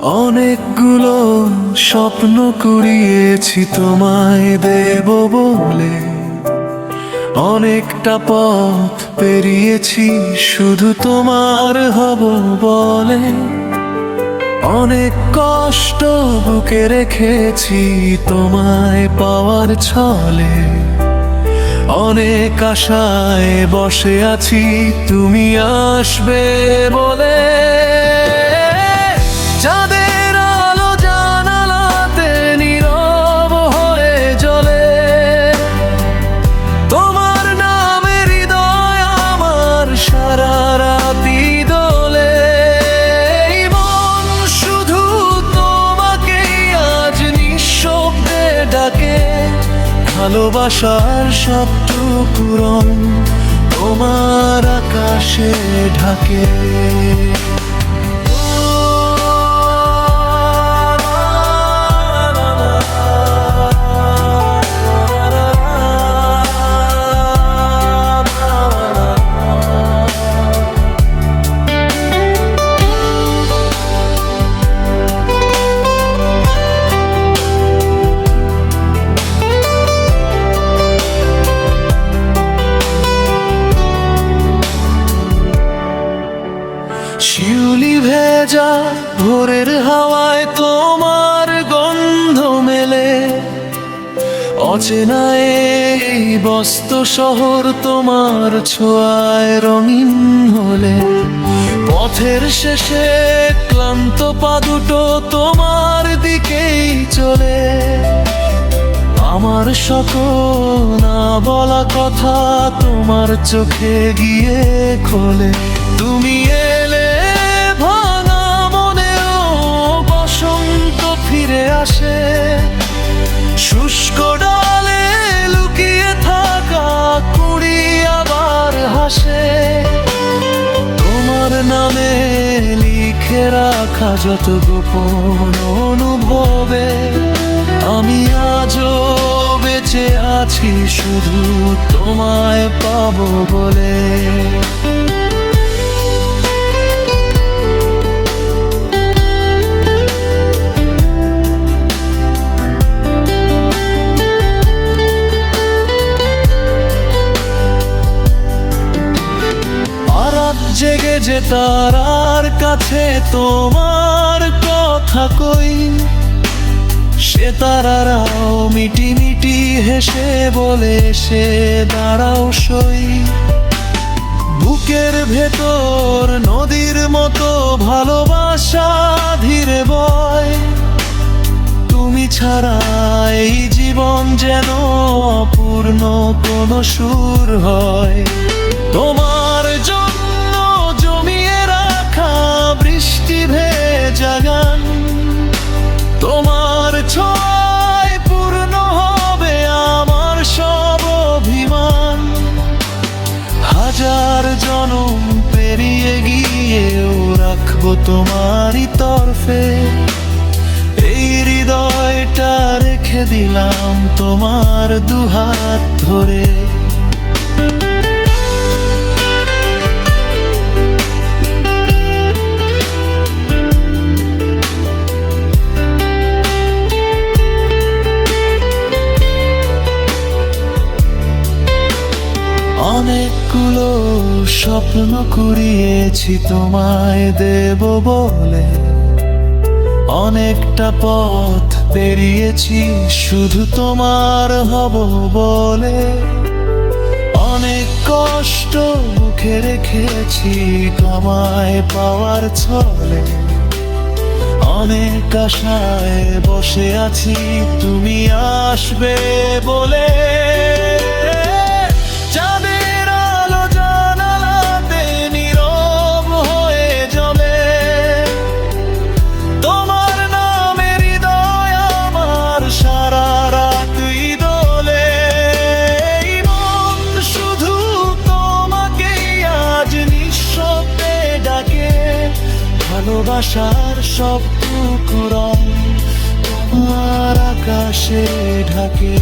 অনেকগুলো স্বপ্ন কুড়িয়েছি তোমায় দেব বলে, অনেকটা পথ পেরিয়েছি শুধু তোমার হব বলে। অনেক কষ্ট বুকে রেখেছি তোমায় পাওয়ার ছলে, অনেক আশায় বসে আছি তুমি আসবে বলে। চাঁদের আলো জানালাতে নীরব হয়ে জ্বলে, তোমার নামে হৃদয় আমার সারা রাতি দোলে। মন শুধু তোমাকেই আজ নিঃশব্দে ডাকে, ভালোবাসার সবটুকু রং তোমার আকাশে ঢাকে। শিউলি ভেজা ভোরের হাওয়ায় তোমার গন্ধ মেলে, অচেনা এই বস্ত শহর তোমার ছোঁয়ায় রঙিন হলে। পথের শেষে ক্লান্ত পা দুটো তোমার দিকেই চলে, আমার সকল না বলা কথা তোমার চোখে গিয়ে খোলে। তুমি এলে ভাঙা মনেও বসন্ত ফিরে আসে, শুষ্ক ডালে লুকিয়ে থাকা কুড়ি আবার হাসে। তোমার নামে লিখে রাখা যত গোপন অনুভবে, আমি আজও বেঁচে আছি শুধু তোমায় পাবো বলে। জেগে যে তারার কাছে তোমার কথা কই, সে তারারাও মিটি মিটি হেসে বলে সে দাঁড়াও সই। বুকের ভেতর নদীর মতো ভালোবাসা ধীরে বয়, তুমি ছাড়া এই জীবন যেন অপূর্ণ কোনো সুর হয়। তোমার জন্য জমিয়ে রাখা বৃষ্টি ভেজা গান, তোমার ছোঁয়ায় পূর্ণ হবে আমার সব অভিমান। হাজার জনম পেরিয়ে গিয়েও রাখবো তোমারই তরফে, এই হৃদয়টা রেখে দিলাম তোমার দুহাত ধরে। অনেকগুলো স্বপ্ন কুড়িয়েছি তোমায় দেব বলে, অনেকটা পথ পেরিয়েছি শুধু তোমার হব বলে। অনেক কষ্ট বুকে রেখেছি তোমায় পাওয়ার ছলে, অনেক আশায় বসে আছি তুমি আসবে বলে। ভালোবাসার সবটুকু রং তোমার আকাশে ঢাকে।